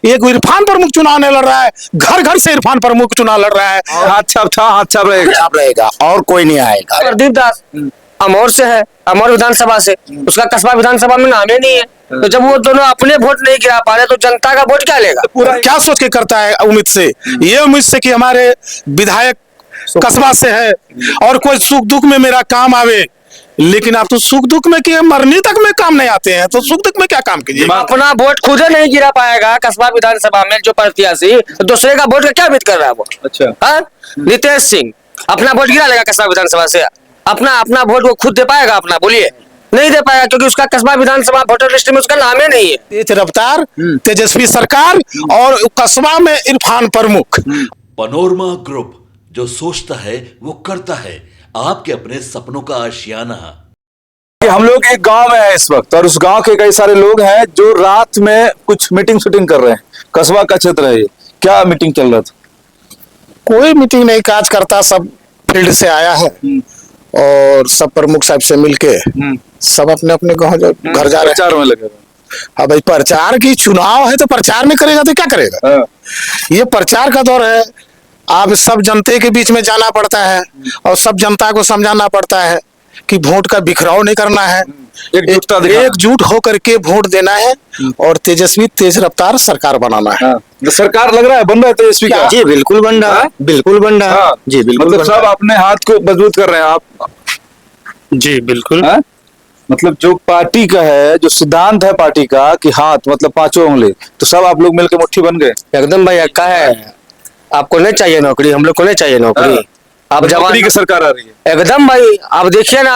एक इरफान प्रमुख चुनाव नहीं लड़ रहा है, घर घर से इरफान प्रमुख चुनाव लड़ रहा है। हाथ छाप रहेगा और कोई नहीं आएगा। प्रदीप दास अमौर से है, अमौर विधानसभा से, उसका कस्बा विधानसभा में नाम ही नहीं है। तो जब वो दोनों अपने वोट नहीं गिरा पा रहे तो जनता का वोट क्या लेगा? पूरा क्या सोच के करता है? उम्मीद से, ये उम्मीद से कि हमारे विधायक कस्बा से है और कोई सुख दुख में मेरा काम आवे। लेकिन आप तो सुख दुख में कि मरने तक में काम नहीं आते हैं, तो सुख दुख में क्या काम कीजिए? अपना वोट खुद ही नहीं गिरा पाएगा कस्बा विधानसभा में जो प्रत्याशी, तो दूसरे का वोट का क्या उम्मीद कर रहा है वो? अच्छा, हाँ? नितेश सिंह अपना वोट गिरा लेगा कस्बा विधानसभा से? अपना वोट वो खुद दे पाएगा अपना? बोलिए, नहीं दे पाएगा, क्योंकि उसका कस्बा विधानसभा वोटर लिस्ट में उसका नाम ही नहीं है। तेज रफ्तार तेजस्वी सरकार और कस्बा में इरफान प्रमुख। पनोरमा ग्रुप, जो सोचता है वो करता है। आपके अपने सपनों का आशियाना। हम लोग एक गांव में है इस वक्त, और उस गांव के कई सारे लोग हैं जो रात में कुछ मीटिंग शूटिंग कर रहे हैं। कस्बा का क्षेत्र है ये, क्या मीटिंग चल रहा था? कोई मीटिंग नहीं काज करता, सब फील्ड से आया है और सब प्रमुख साहब से मिलके सब अपने अपने घर जा रहे हैं। प्रचार में लगे हाँ भाई, प्रचार की चुनाव है तो प्रचार में करेगा तो क्या करेगा? ये प्रचार का दौर है। आप सब जनते के बीच में जाना पड़ता है और सब जनता को समझाना पड़ता है कि वोट का बिखराव नहीं करना है, एकजुट होकर के वोट देना है और तेजस्वी तेज रफ्तार सरकार बनाना है। सरकार लग रहा है बन रहा है तेजस्वी का? जी बिल्कुल बन रहा है, बिल्कुल बन रहा है जी, बिल्कुल। मतलब सब अपने हाथ को मजबूत कर रहे हैं आप? जी बिल्कुल। मतलब जो पार्टी का है, जो सिद्धांत है पार्टी का कि हाथ मतलब पांचों उंगली, तो सब आप लोग मिलकर मुट्ठी बन गए एकदम। भाई क्या है, आपको नहीं चाहिए नौकरी, हम लोग को नहीं चाहिए नौकरी। आप नौकरी की सरकार आ रही है एकदम। भाई आप देखिए ना,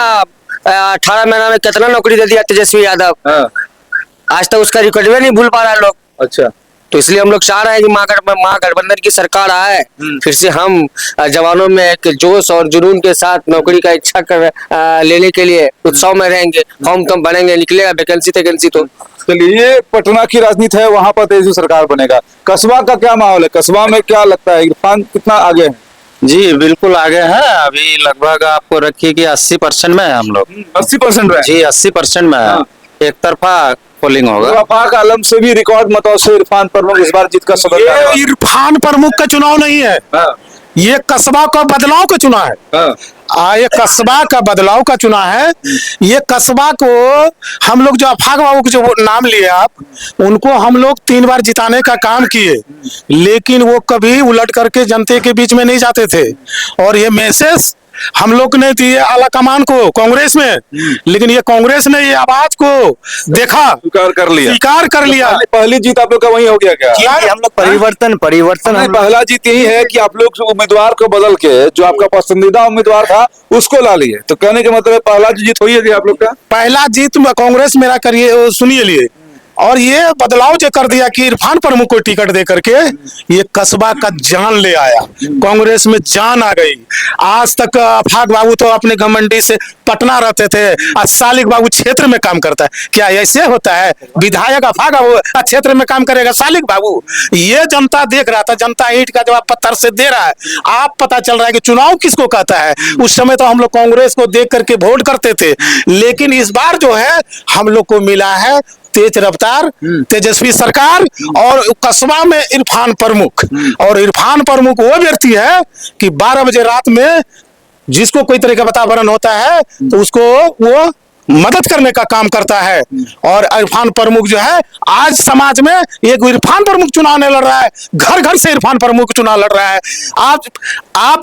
18 महीना में कितना नौकरी दे दिया तेजस्वी यादव। आज तक उसका रिकॉर्ड भी नहीं भूल पा रहा है लोग। अच्छा, तो इसलिए हम लोग चाह रहे हैं कि महागठबंधन की सरकार आए, फिर से हम जवानों में एक जोश और जुनून के साथ नौकरी का इच्छा कर लेने के लिए उत्सव में रहेंगे। फॉर्म तो भरेंगे, निकलेगा वैकेंसी तो। चलिए, पटना की राजनीति है, वहां पर तेजस्वी सरकार बनेगा। कस्बा का क्या माहौल है? कस्बा में क्या लगता है, इरफान कितना आगे है? जी बिल्कुल आगे है। अभी लगभग आपको रखिए कि 80% में है हम लोग। 80% है जी, 80% में है। एक तरफा पोलिंग होगा। आफाक आलम से भी रिकॉर्ड मतों से इरफान प्रमुख इस बार जीत का सबक। ये इरफान प्रमुख का चुनाव नहीं है, ये कस्बा का बदलाव का चुनाव है। ये कस्बा का बदलाव का चुनाव है। ये कस्बा को हम लोग जो आफाक बाबू के जो नाम लिए आप, उनको हम लोग 3 बार जिताने का काम किए, लेकिन वो कभी उलट करके जनते के बीच में नहीं जाते थे। और ये मैसेज हम लोग ने दिए आला कमान को, कांग्रेस में, लेकिन ये कांग्रेस ने ये आवाज को देखा, स्वीकार कर लिया। पहली जीत आप लोग का वही हो गया क्या? हम लोग परिवर्तन पहला जीत यही है कि आप लोग उम्मीदवार को बदल के जो आपका पसंदीदा उम्मीदवार था उसको ला लिए। तो कहने का मतलब पहला जीत हुई है आप लोग का? पहला जीत कांग्रेस मेरा करिए, सुनिए लिए। और ये बदलाव जो कर दिया कि इरफान प्रमुख को टिकट दे करके ये कस्बा का जान ले आया, कांग्रेस में जान आ गई। आज तक आफाक बाबू तो अपने घमंडी से पटना रहते थे, आज सालिक बाबू क्षेत्र में काम करता है। क्या ऐसे होता है? विधायक आफाक बाबू क्षेत्र में काम करेगा सालिक बाबू? ये जनता देख रहा था, जनता ईंट का जवाब पत्थर से दे रहा है। आप पता चल रहा है कि चुनाव किसको कहता है। उस समय तो हम लोग कांग्रेस को देख करके वोट करते थे, लेकिन इस बार जो है हम लोग को मिला है तेज रफ्तार तेजस्वी सरकार और कस्बा में इरफान प्रमुख। और इरफान प्रमुख वो व्यक्ति है कि 12 बजे रात में जिसको कोई तरह का वातावरण होता है तो उसको वो मदद करने का काम करता है। और इरफान प्रमुख जो है आज समाज में एक इरफान प्रमुख चुनाव नहीं लड़ रहा है, घर घर से इरफान प्रमुख चुनाव लड़ रहा है। आप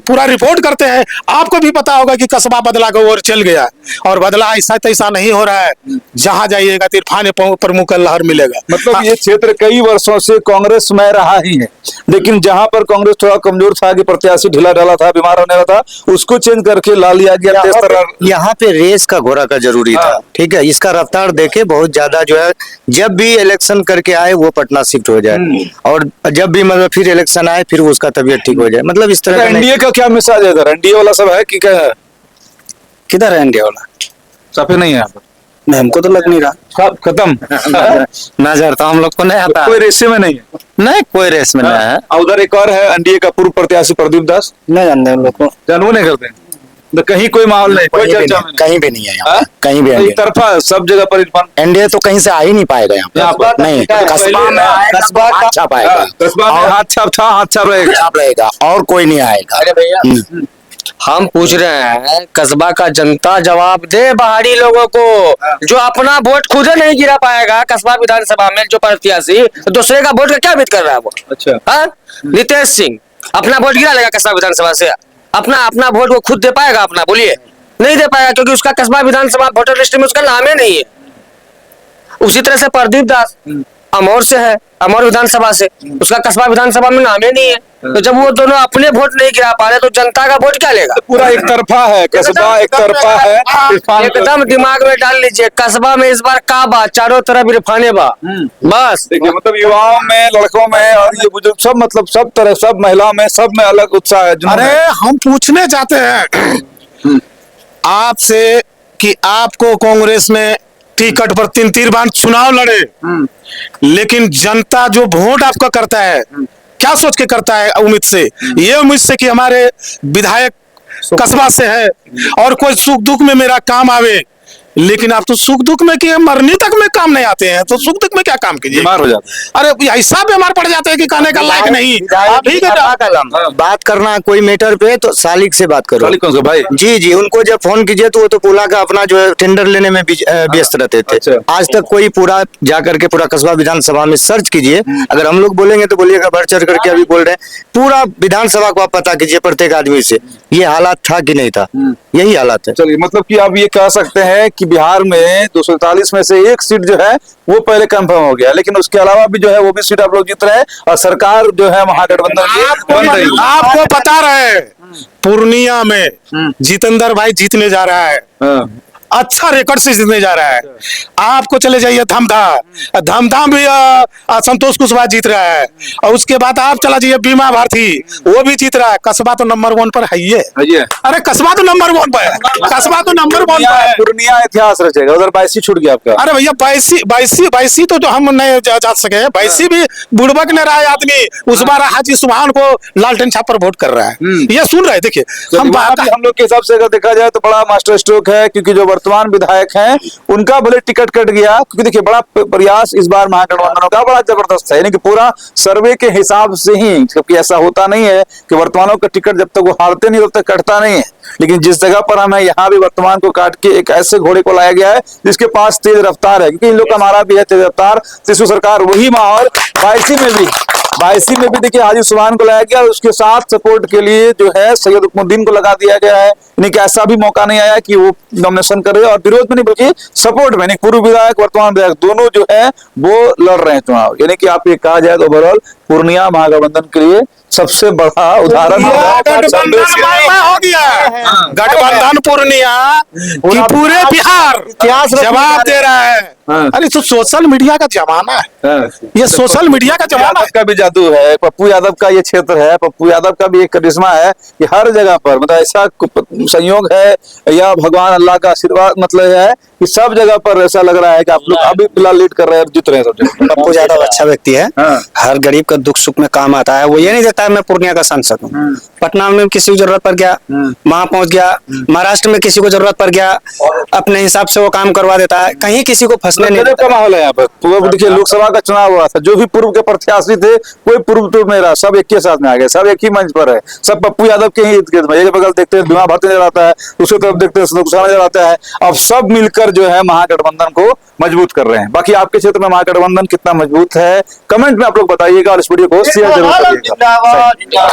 पूरा रिपोर्ट करते हैं, आपको भी पता होगा कि कस्बा बदला का ओर चल गया और बदला ऐसा तैसा नहीं हो रहा है। जहां जाइएगा तो इरफान प्रमुख का लहर मिलेगा। मतलब ये क्षेत्र कई वर्षों से कांग्रेस में रहा ही है, लेकिन जहां पर कांग्रेस थोड़ा कमजोर था कि प्रत्याशी ढीला ढाला था, बीमार होने वाला था, उसको चेंज करके ला लिया गया। यहाँ पे रेस का घोड़ा का जरूरी था, ठीक है। इसका रफ्तार देखे बहुत ज्यादा जो है, जब भी इलेक्शन करके आए वो पटना शिफ्ट हो जाए और जब भी मतलब फिर इलेक्शन आए फिर उसका तबीयत ठीक हो जाए। मतलब इस तरह। एनडीए का क्या मैसेज है इधर? एनडीए वाला सब है कि क्या है? किधर है एनडीए वाला? सफे नहीं है यहाँ पर। नहीं, हमको तो लग नहीं रहा। सब खत्म नजर तो हम लोग को नहीं आता। कोई रेस में नहीं है? नहीं, कोई रेस में नहीं है। उधर एक और है एनडीए का पूर्व प्रत्याशी प्रदीप दास, नहीं जानते हम लोग को। जानबो नहीं करते? तो कहीं कोई माहौल नहीं, कोई कहीं भी चर्चा नहीं, में कहीं भी नहीं है यहाँ हाँ? पे, कहीं भी नहीं। नहीं। एक तरफा सब जगह पर इरफान एनडीए तो कहीं से आ ही नहीं पाएगा यहाँ पे, नहीं। कस्बा में आएगा, कस्बा हाथ छाप आएगा, कस्बा में हाथ छाप था, हाथ छाप रहेगा। छाप रहेगा, और कोई नहीं आएगा। अरे भैया हम पूछ रहे हैं, कस्बा का जनता जवाब दे बाहरी लोगों को, जो अपना वोट खुद नहीं गिरा पाएगा कस्बा विधानसभा में जो प्रत्याशी, तो दूसरे का वोट का क्या उम्मीद कर रहा है वो? अच्छा हाँ? नितेश सिंह अपना वोट गिरा लेगा कस्बा विधानसभा से? अपना वोट वो खुद दे पाएगा अपना? बोलिए, नहीं दे पाएगा, क्योंकि उसका कस्बा विधानसभा वोटर लिस्ट में उसका नाम ही नहीं है। उसी तरह से प्रदीप दास अमौर से है, अमौर विधानसभा से, उसका कस्बा विधानसभा में नाम ही नहीं है। तो जब वो दोनों अपने वोट नहीं गिरा पा रहे तो जनता का वोट क्या लेगा? पूरा एक तरफा है, कस्बा एक तरफा है। इरफान एकदम दिमाग में डाल लीजिए, कस्बा में इस बार का बा, चारों तरफ इरफाने बा, बस। देखिए, मतलब युवाओं में, लड़कों में और ये बुजुर्ग सब, मतलब सब तरह, सब महिलाओं में, सब में अलग उत्साह है। अरे हम पूछने जाते हैं आपसे कि आपको कांग्रेस में टिकट पर 3 बार चुनाव लड़े, लेकिन जनता जो वोट आपका करता है, क्या सोच के करता है? उम्मीद से, ये उम्मीद से कि हमारे विधायक कस्बा से है और कोई सुख दुख में मेरा काम आवे, लेकिन आप तो सुख दुख में कि मरने तक में काम नहीं आते हैं, तो सुख दुख में क्या काम कीजिए? बीमार हो जाते हैं। अरे ऐसा बीमार पड़ जाते हैं कि कहने का लायक नहीं। आप ही का बात करना कोई मैटर पे तो सालिक से बात करो। सालिक कौन सा भाई? जी जी, उनको जब फोन कीजिए तो वो तो पूरा का अपना जो है टेंडर लेने में व्यस्त रहते थे। अच्छा। आज तक कोई पूरा जाकर के पूरा कस्बा विधानसभा में सर्च कीजिए, अगर हम लोग बोलेंगे तो बोलिएगा बढ़ चढ़ करके अभी बोल रहे हैं। पूरा विधानसभा को आप पता कीजिए प्रत्येक आदमी से, ये हालात था कि नहीं था, यही हालात है। चलिए, मतलब कि आप ये कह सकते हैं कि बिहार में 243 में से एक सीट जो है वो पहले कंफर्म हो गया, लेकिन उसके अलावा भी जो है वो भी सीट आप लोग जीत रहे हैं और सरकार जो है महागठबंधन की बन रही है। आपको बता रहे हैं, पूर्णिया में जितेंद्र भाई जीतने जा रहा है, हाँ। अच्छा रिकॉर्ड से जीतने जा रहा है। आपको चले जाइए धमधा, धमधा भी संतोष कुशवाहा जीत रहा है, और उसके बाद आप चला जाइए बीमा भारती, वो भी जीत रहा है। कस्बा तो नंबर 1 पर है ये। ये अरे कस्बा तो नंबर 1 पर है, कस्बा तो नंबर 1 पर है। पूर्णिया इतिहास रचेगा, उधर 22 छूट गया आपका। अरे भैया 22 तो जो हम नहीं जा सके, 22 भी बुड़बक ने रहा है आदमी, उस बार हाजी सुभान को लालटेन छाप पर वोट कर रहा है। ये सुन रहे, देखिए हम हम लोग के हिसाब से अगर देखा जाए तो बड़ा मास्टर स्ट्रोक है, क्योंकि जो वर्तमान विधायक हैं उनका भले टिकट कट गया, क्योंकि देखिए बड़ा प्रयास इस बार महागठबंधन का बड़ा जबरदस्त है, यानी कि पूरा सर्वे के हिसाब से ही, क्योंकि ऐसा होता नहीं है कि वर्तमानों का टिकट जब तक वो हारते नहीं तब तक कटता नहीं है, लेकिन जिस जगह पर हमें यहाँ भी वर्तमान को काट के एक ऐसे घोड़े को लाया गया है जिसके पास तेज रफ्तार है, क्योंकि इन लोग का मारा भी है तेज रफ्तार। तीसरी सरकार वही माहौल 22 में भी देखिए हाजी सुभान को लाया गया, उसके साथ सपोर्ट के लिए जो है सैयद उकमुद्दीन को लगा दिया गया है, यानी कि ऐसा भी मौका नहीं आया कि वो नॉमिनेशन करे और विरोध में नहीं बल्कि सपोर्ट में, पूर्व विधायक वर्तमान विधायक दोनों जो है वो लड़ रहे हैं चुनाव। यानी कि आप ये कहा जाए तो ओवरऑल पूर्णिया महागठबंधन के लिए सबसे बड़ा उदाहरण हो गया है। गठबंधन पूर्णिया कि पूरे बिहार इतिहास जवाब दे रहा है। अरे तो सोशल मीडिया का जमाना है, ये सोशल मीडिया का जमाना है। का भी जादू है, पप्पू यादव का ये क्षेत्र है, पप्पू यादव का भी एक करिश्मा है कि हर जगह पर मतलब ऐसा संयोग है या भगवान अल्लाह का आशीर्वाद मतलब है कि सब जगह पर ऐसा लग रहा है कि आप लोग अभी फिलहाल लीड कर रहे हैं और जीत रहे हैं सब जगह। पप्पू यादव अच्छा व्यक्ति है, हर गरीब का दुख सुख में काम आता है। वो ये नहीं देखता है मैं पूर्णिया का सांसद हूँ, पटना में किसी को जरूरत पड़ गया वहां पहुंच गया, महाराष्ट्र में किसी को जरूरत पड़ गया अपने हिसाब से वो काम करवा देता है, कहीं किसी को फंसने नहीं का माहौल है यहाँ पर। देखिए लोकसभा का चुनाव हुआ था, जो भी पूर्व के प्रत्याशी थे कोई पूर्व टूर नहीं रहा, सब एक के साथ में आ गए, सब एक ही मंच पर है, सब पप्पू यादव के ही इर्द गिर्द में। एक बगल देखते हैं बीमा भारती नजर आता है, दूसरी तरफ देखते हैं संतोष कुशवाहा नजर आता है। अब सब मिलकर जो है महागठबंधन को मजबूत कर रहे हैं। बाकी आपके क्षेत्र में महागठबंधन कितना मजबूत है कमेंट में आप लोग बताइएगा और इस वीडियो को शेयर जरूर करिएगा।